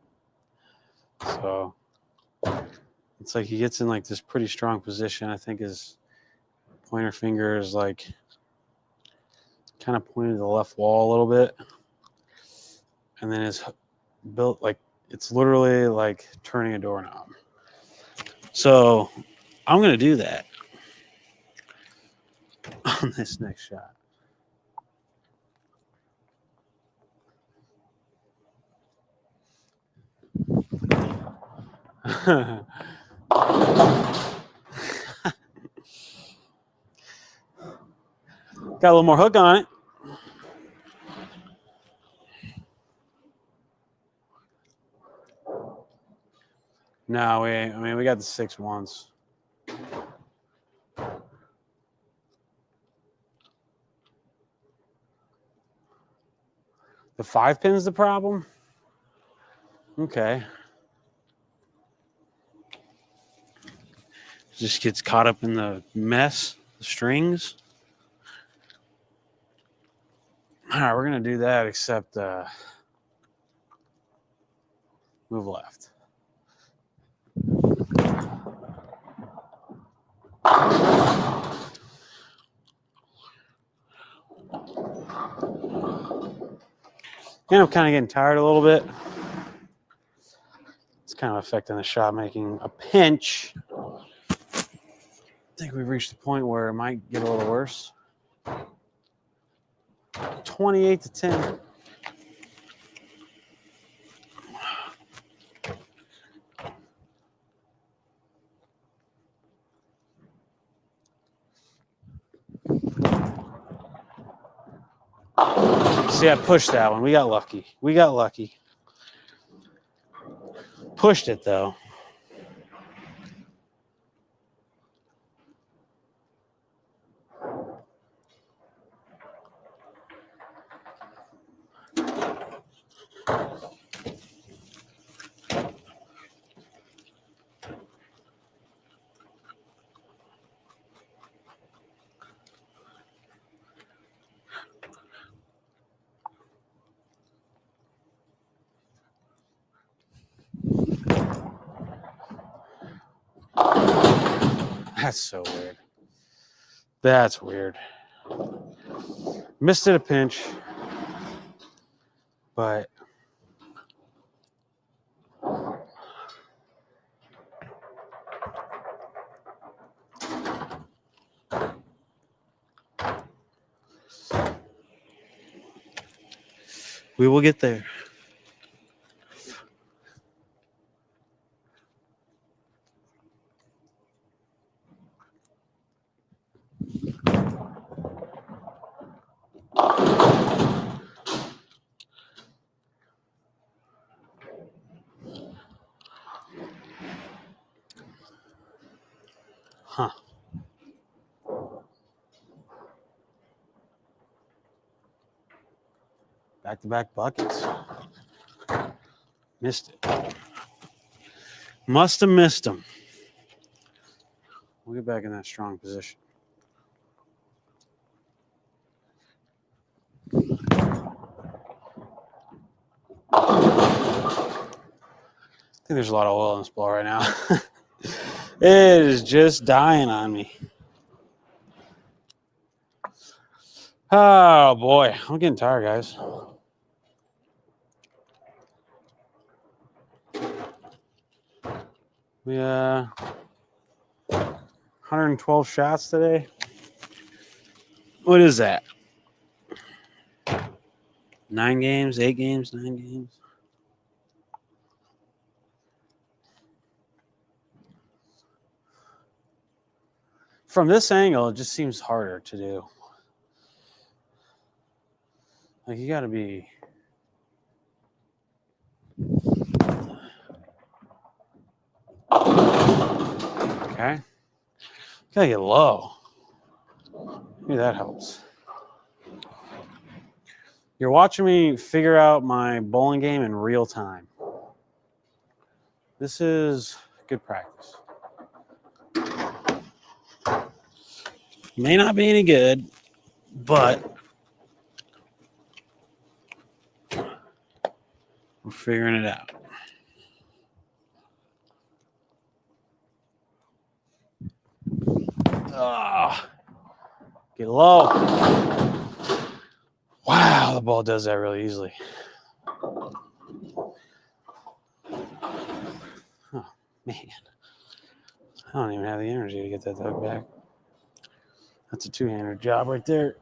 So it's like he gets in like this pretty strong position. I think his pointer finger is like kind of pointed to the left wall a little bit. And then his built like it's literally like turning a doorknob. So I'm going to do that on this next shot. Got a little more hook on it. No, we got the 6 once. The 5 pin's the problem? Okay. Just gets caught up in the mess, the strings. All right, we're going to do that, except move left. And I'm kind of getting tired a little bit. It's kind of affecting the shot making. A pinch. I think we've reached the point where it might get a little worse. 28-10. See, I pushed that one. We got lucky. Pushed it, though. That's so weird. That's weird. Missed it a pinch, but we will get there. Huh. Back-to-back buckets. Missed it. Must have missed him. We'll get back in that strong position. I think there's a lot of oil in this ball right now. It is just dying on me. Oh, boy. I'm getting tired, guys. We 112 shots today. What is that? 9 games, 8 games, 9 games. From this angle, it just seems harder to do. Like, you got to be... Okay. Gotta get low. Maybe that helps. You're watching me figure out my bowling game in real time. This is good practice. May not be any good, but we're figuring it out. Oh, get low. Wow, the ball does that really easily. Oh, man. I don't even have the energy to get that dog back. That's a two-hander job right there.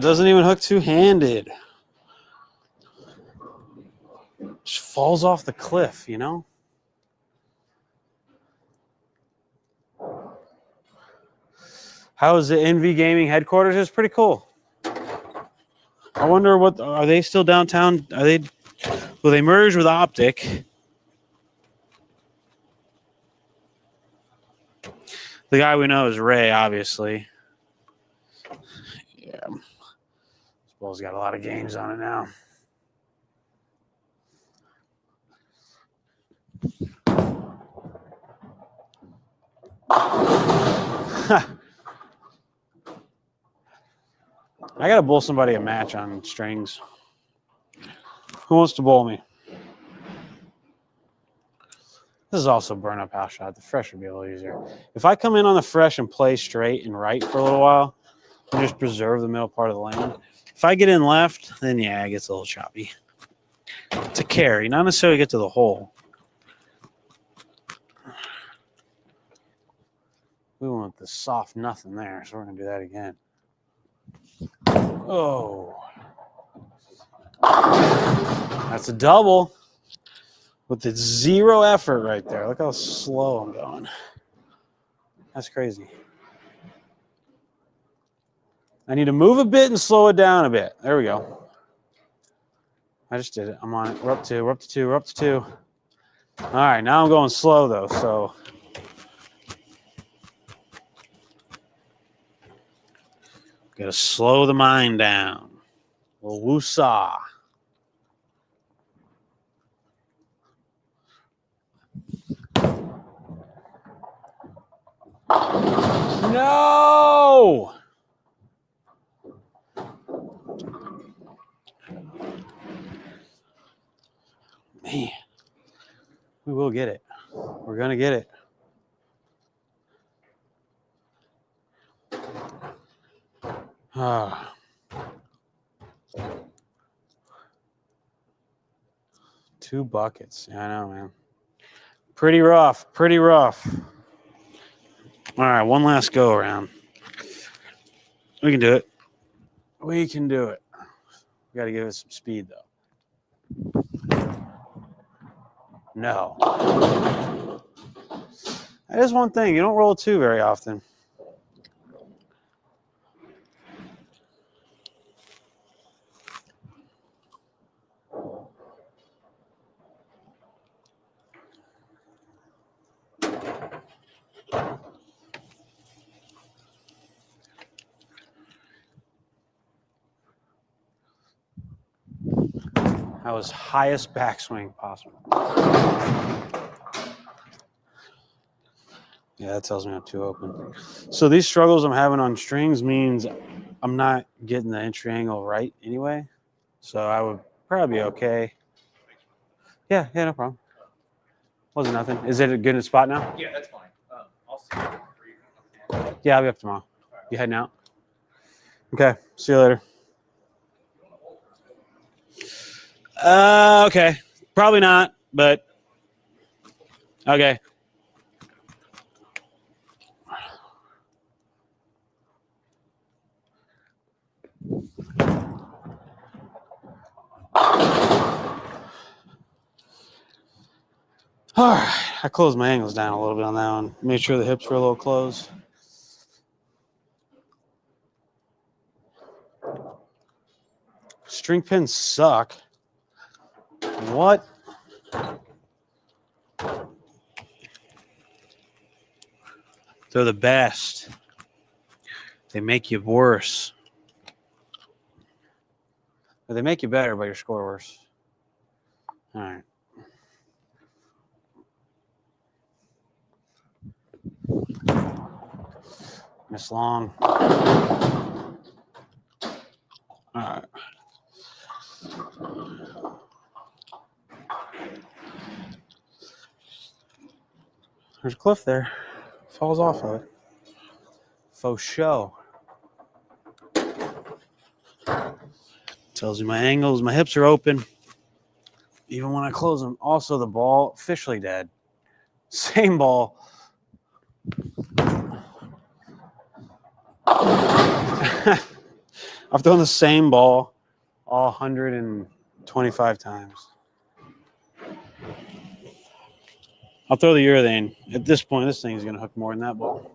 Doesn't even hook two-handed. Just falls off the cliff, you know? How is the NV Gaming headquarters? It's pretty cool. I wonder what are they still downtown? Will they merge with Optic? The guy we know is Ray, obviously. Yeah. This ball's got a lot of games on it now. I gotta bowl somebody a match on strings. Who wants to bowl me? This is also burn up house shot. The fresh would be a little easier. If I come in on the fresh and play straight and right for a little while, and just preserve the middle part of the lane. If I get in left, then yeah, it gets a little choppy. It's a carry, not necessarily get to the hole. We want the soft nothing there, so we're gonna do that again. Oh, that's a double with the zero effort right there. Look how slow I'm going. That's crazy. I need to move a bit and slow it down a bit. There we go. I just did it. I'm on it. We're up to 2. We're up to 2. We're up to 2. All right, now I'm going slow though, so gotta slow the mind down. A little woo-saw. No! Man, we will get it. We're gonna get it. Ah. 2 buckets. Yeah, I know, man. Pretty rough. Pretty rough. All right, one last go around. We can do it. We can do it. We got to give it some speed, though. No. That is one thing. You don't roll 2 very often. That was highest backswing possible. Yeah, that tells me I'm too open. So these struggles I'm having on strings means I'm not getting the entry angle right anyway. So I would probably be okay. Yeah, no problem. Wasn't nothing. Is it a good spot now? Yeah, that's fine. I'll see you. Yeah, I'll be up tomorrow. You heading out? Okay. See you later. Okay. Probably not, but okay. All right. I closed my angles down a little bit on that one. Made sure the hips were a little closed. String pins suck. What? They're the best. They make you worse. Or they make you better, but you score worse. All right. Miss long. All right. There's a cliff there. Falls off of it. Faux show. Tells you my angles, my hips are open. Even when I close them. Also, the ball, officially dead. Same ball. I've thrown the same ball all 125 times. I'll throw the urethane. At this point, this thing is going to hook more than that ball.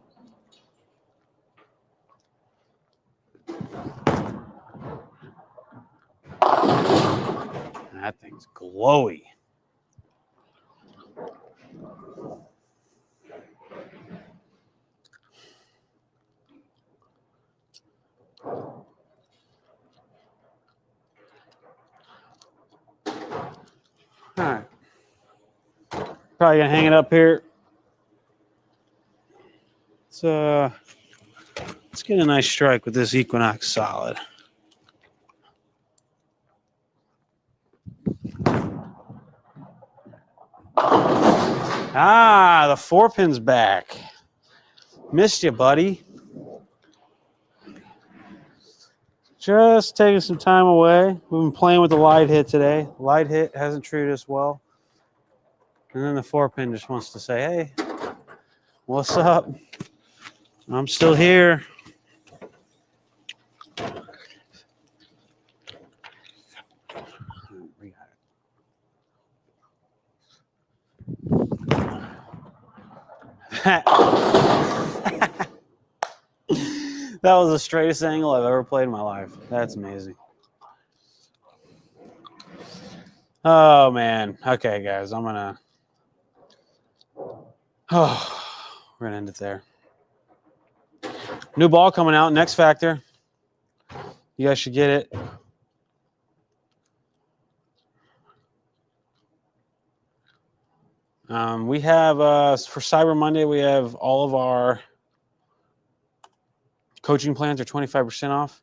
That thing's glowy. All right. Probably going to hang it up here. Let's get a nice strike with this Equinox solid. Ah, the 4-pin's back. Missed you, buddy. Just taking some time away. We've been playing with the light hit today. Light hit hasn't treated us well. And then the 4-pin just wants to say, hey, what's up? I'm still here. That was the straightest angle I've ever played in my life. That's amazing. Oh, man. Okay, guys, we're going to end it there. New ball coming out, Next Factor. You guys should get it. We have, for Cyber Monday, we have all of our coaching plans are 25% off.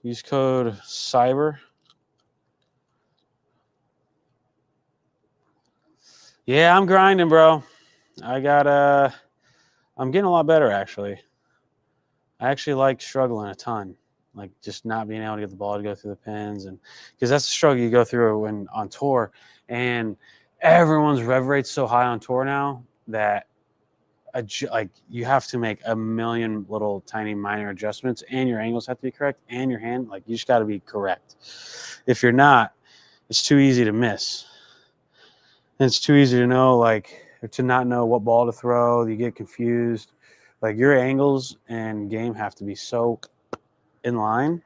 Use code CYBER. Yeah, I'm grinding, bro. I'm getting a lot better, actually. I actually like struggling a ton, like just not being able to get the ball to go through the pins, and because that's the struggle you go through when on tour, and everyone's rev rate's so high on tour now that like you have to make a million little tiny minor adjustments, and your angles have to be correct, and your hand, like you just got to be correct. If you're not, it's too easy to miss, and it's too easy to know, like, to not know what ball to throw. You get confused. Like your angles and game have to be so in line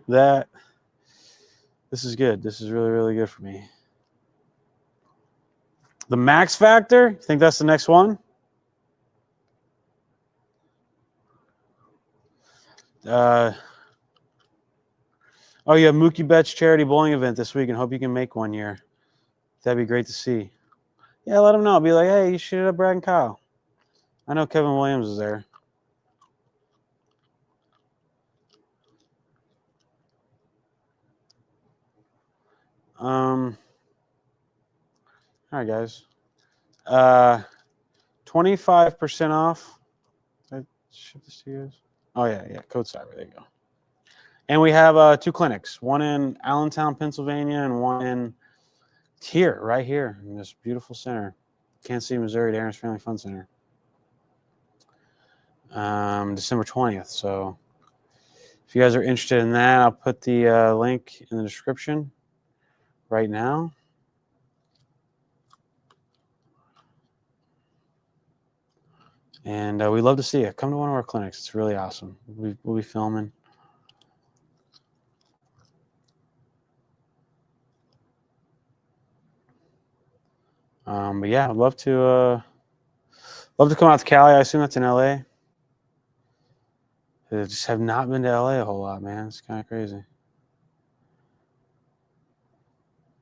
that this is good. This is really, really good for me. The Max Factor, you think that's the next one? Oh, you have Mookie Betts charity bowling event this week, and hope you can make one year. That'd be great to see. Yeah, let them know. Be like, hey, you should have Brad and Kyle. I know Kevin Williams is there. All right, guys. 25% off. Did I ship this to you guys? Oh, yeah. Code Cyber. There you go. And we have 2 clinics, one in Allentown, Pennsylvania, and one in here, right here, in this beautiful center. Kansas City, Missouri, at Aaron's Family Fun Center. December 20th. So if you guys are interested in that, I'll put the link in the description right now. And we'd love to see you. Come to one of our clinics. It's really awesome. We'll be filming. But yeah, I'd love to come out to Cali. I assume that's in LA. I just have not been to LA a whole lot, man. It's kind of crazy.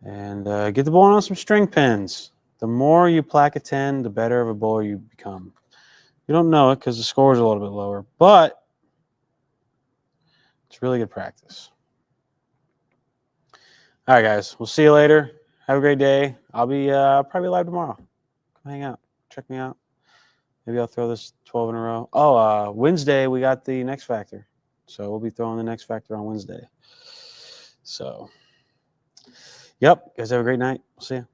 And get the bowling on some string pins. The more you plaque attend, the better of a bowler you become. You don't know it because the score is a little bit lower, but it's really good practice. All right, guys. We'll see you later. Have a great day. I'll be probably live tomorrow. Come hang out. Check me out. Maybe I'll throw this 12 in a row. Oh, Wednesday we got the Next Factor. So we'll be throwing the Next Factor on Wednesday. So, yep. Guys have a great night. We'll see you.